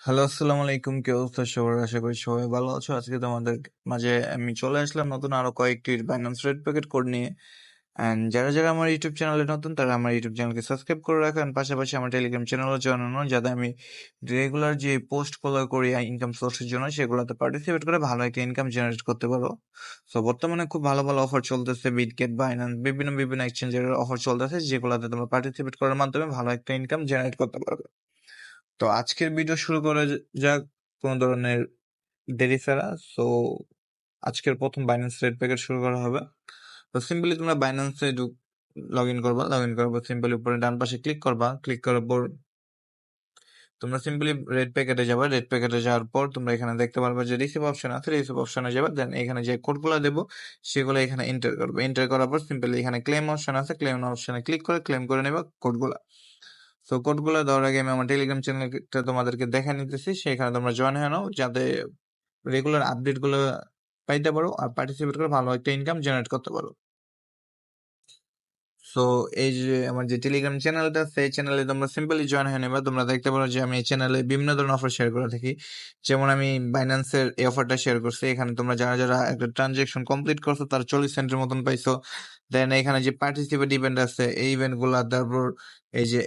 Hello, আসসালামু আলাইকুম। কি অবস্থা সবার? আশা করি সবাই ভালো আছো। আজকে তোমাদের মাঝে আমি চলে আসলাম নতুন আরো কয়েকটি বাইন্যান্স রেড প্যাকেট কোড নিয়ে। অ্যান্ড যারা আমার ইউটিউব চ্যানেলে নতুন তারা আমার ইউটিউব চ্যানেলকে সাবস্ক্রাইব করে রাখেন, পাশাপাশি আমার টেলিগ্রাম চ্যানেলও জানানো, যাতে আমি রেগুলার যে পোস্টগুলো করি ইনকাম সোর্সের জন্য সেগুলোতে পার্টিসিপেট করে ভালো একটা ইনকাম জেনারেট করতে পারো। সো বর্তমানে খুব ভালো ভালো অফার চলতেছে, বিটগেট, বাইন্যান্স, বিভিন্ন এক্সচেঞ্জের অফার চলতেছে, যেগুলোতে তোমরা পার্টিসিপেট করার মাধ্যমে ভালো একটা ইনকাম জেনারেট করতে পারবে। তো আজকের ভিডিও শুরু করা যাক কোনো ধরনের দেরি ছাড়া। সো আজকের প্রথম বাইন্যান্স রেড প্যাকেট শুরু করা হবে। তো সিম্পলি তোমরা বাইন্যান্সে লগ ইন করবা। সিম্পলি উপরে ডান পাশে ক্লিক করবা। ক্লিক করার পর তোমরা সিম্পলি রেড প্যাকেটে যাবে। রেড প্যাকেটে যাওয়ার পর তোমরা এখানে দেখতে পারবে যে রিসিভ অপশন আছে। রিসিভ অপশনে যাবে, দেন এখানে যে কোডগুলো দেবো সেগুলো এখানে এন্টার করবে। এন্টার করার পর সিম্পলি এখানে ক্লেম অপশন আছে। ক্লেম অপশনে ক্লিক করে ক্লেম করে নেবে কোডগুলো। তো কোডগুলো দেওয়ার আগে আমি আমার টেলিগ্রাম চ্যানেলটা তোমাদেরকে দেখা নিতেছি, সেখানে তোমরা জয়েন হয়ে নাও, যাতে রেগুলার আপডেট গুলো পাইতে পারো আর পার্টিসিপেট করে ভালো একটা ইনকাম জেনারেট করতে পারো। সো এই যে আমার যে টেলিগ্রাম চ্যানেলটা আছে, এই চ্যানেলে তোমরা সিম্পলি জয়েন হয়ে নেবে। তোমরা দেখতে পারো যে আমি এই চ্যানেলে বিভিন্ন ধরনের অফার শেয়ার করে থাকি। যেমন আমি বাইন্যান্সের এই অফারটা শেয়ার করছি। এখানে তোমরা যারা একটা ট্রানজেকশন কমপ্লিট করছো তার 40 সেন্টের মতন পাইছো। দেন এখানে যে পার্টিসিপেট ইভেন্ট আছে, এই ইভেন্ট গুলা, তারপর এই যে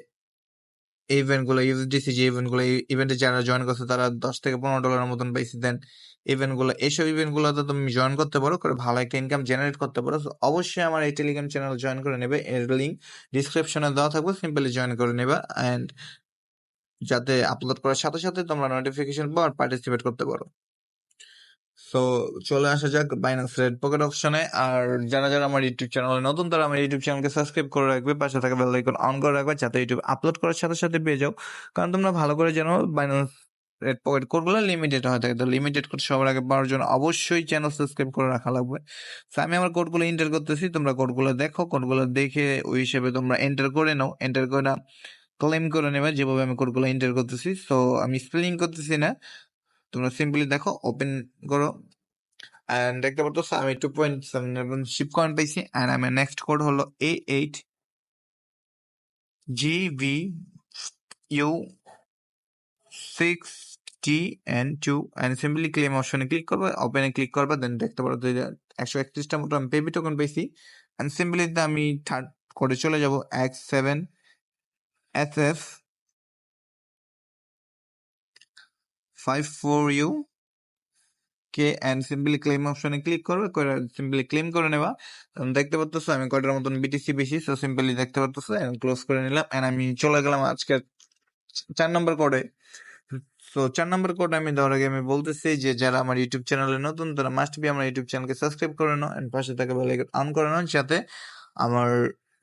ইভেন্ট গুলো, ইউএসডিসি যে ইভেন্ট গুলো, ইভেন্টে যারা জয়েন করছে তারা $10 থেকে $15 মতন পাইছে। দেন ইভেন্ট গুলো, এইসব ইভেন্ট গুলোতে তুমি জয়েন করতে পারো, করে ভালো একটা ইনকাম জেনারেট করতে পারো। So, অবশ্যই আমার এই টেলিগ্রাম চ্যানেল জয়েন করে নেবে। এর লিঙ্ক ডিসক্রিপশনে দেওয়া থাকবে, সিম্পলি জয়েন করে নেবে। অ্যান্ড যাতে আপলোড করার সাথে সাথে তোমরা নোটিফিকেশন পাও আর পার্টিসিপেট করতে পারো। সো চলে আসা যাক বাইন্যান্স রেড পকেট অপশনে। আর যারা আমার ইউটিউব চ্যানেলে নতুন তারা আমার ইউটিউব চ্যানেলকে সাবস্ক্রাইব করে রাখবে, পাশে থাকা বেল আইকন অন করে রাখবে, যাতে ইউটিউব আপলোড করার সাথে সাথে পেয়ে যাও। কারণ তোমরা ভালো করে জানো বাইন্যান্স রেড পকেট কোডগুলো লিমিটেড হয়ে থাকে। তো লিমিটেড কোড সবার আগে পাওয়ার জন্য অবশ্যই চ্যানেল সাবস্ক্রাইব করে রাখা লাগবে। তো আমি আমার কোডগুলো এন্টার করতেছি, তোমরা কোডগুলো দেখো, কোডগুলো দেখে ওই হিসেবে তোমরা এন্টার করে নাও। এন্টার করে না ক্লেম করে নেবে যেভাবে আমি কোডগুলো এন্টার করতেছি। সো আমি স্পেলিং করতেছি না, তোমরা সিম্পলি দেখো, ওপেন করো। অ্যান্ড দেখতে পারতো আমি 2.7 শিপ কয়েন পাইছি। অ্যান্ড আমার নেক্সট কোড হলো A8GVU6TN2। অ্যান্ড সিম্পলি ক্লেম অপশনে ক্লিক করবে, ওপেনে ক্লিক করবে, দেন দেখতে পারো 131টা মতো আমি পেবি টোকেন পাইছি। অ্যান্ড সিম্পলি আমি থার্ড কোডে চলে যাব, X7SF54U K. And simply claim অপশনে ক্লিক করবে, করে সিম্পলি ক্লেম করে নেবা। দেখতে পাচ্ছ আমি কয়টার মতন বিটিসি বেশি। সো সিম্পলি দেখতে পাচ্ছ ক্লোজ করে নিলাম। অ্যান্ড আমি চলে গেলাম আজকে 4 নম্বর কোডে। সো 4 নম্বর কোড আমি দেওয়ার আগে আমি বলতেছি যে যারা আমার ইউটিউব চ্যানেলে নতুন তারা মাস্ট বি আমার ইউটিউব চ্যানেলকে সাবস্ক্রাইব করে নাও, এন্ড পাশে থাকা বেল আইকন অন করে নাও, যাতে আমার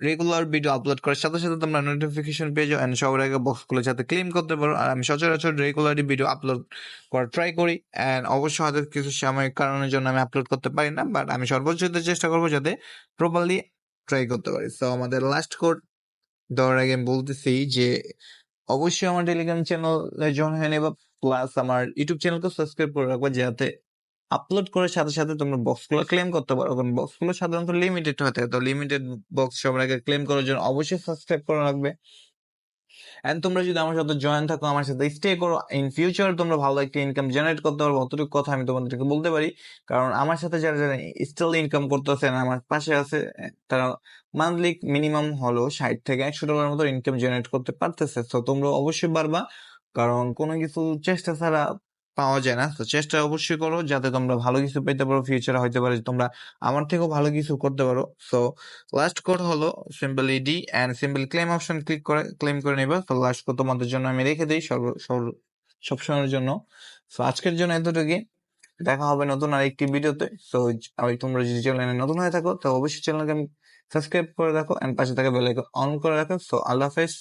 রেগুলার ভিডিও আপলোড করার সাথে সাথে তোমরা নোটিফিকেশন পেয়ে যাও। এন্ড সবার আগে বক্সগুলো যাতে ক্লেম করতে পারো। আর আমি সচরাচর রেগুলারলি ভিডিও আপলোড করার ট্রাই করি। অ্যান্ড অবশ্যই হয়তো কিছু সাময়িক কারণের জন্য আমি আপলোড করতে পারি না, বাট আমি সর্বোচ্চ চেষ্টা করবো যাতে প্রপারলি ট্রাই করতে পারি। সো আমাদের লাস্ট কোড দেওয়ার আগে আমি বলতেছি যে অবশ্যই আমার টেলিগ্রাম চ্যানেলে জয়েন হয়ে নেবা, প্লাস আমার ইউটিউব চ্যানেলকে সাবস্ক্রাইব করে রাখবা, যাতে আপলোড করার সাথে সাথে তোমরা বক্সগুলো ক্লেম করতে পারো। কারণ বক্সগুলো সাধারণত লিমিটেড হয়ে থাকে। তো লিমিটেড বক্স সবার আগে ক্লেম করার জন্য অবশ্যই সাবস্ক্রাইব করে রাখবে। এন্ড তোমরা যদি আমার সাথে জয়েন থাকো, আমার সাথে স্টে করো, ইন ফিউচার তোমরা ভালো একটা ইনকাম জেনারেট করতে পারবো, অতটুকু কথা আমি তোমাদেরকে বলতে পারি। কারণ আমার সাথে যারা যারা স্টিল ইনকাম করতেছে না, আমার পাশে আছে, তারা মান্থলি মিনিমাম হলো $60 থেকে $100 মতো ইনকাম জেনারেট করতে পারতেছে। তো তোমরা অবশ্যই পারবা, কারণ কোনো কিছু চেষ্টা ছাড়া পাওয়া যায় না। তো চেষ্টা অবশ্যই করো, যাতে তোমরা ভালো কিছু পেতে পারো। ফিউচারে হইতে পারে তোমরা আমার থেকেও ভালো কিছু করতে পারো। সো লাস্ট কোড হলো simply D, and simply claim option click করে ক্লেম করে নেবে। তো লাস্ট কোড তোমাদের জন্য আমি রেখে দিই সবসময়ের জন্য। সো আজকের জন্য এতটুকুই, দেখা হবে নতুন আরেকটি ভিডিওতে। সো তোমরা যদি চ্যানেলে নতুন হয়ে থাকো তো অবশ্যই চ্যানেলকে সাবস্ক্রাইব করে রাখো, এন্ড পাশে থাকা বেল আইকন অন করে রাখো। সো আল্লাহ হাফেজ।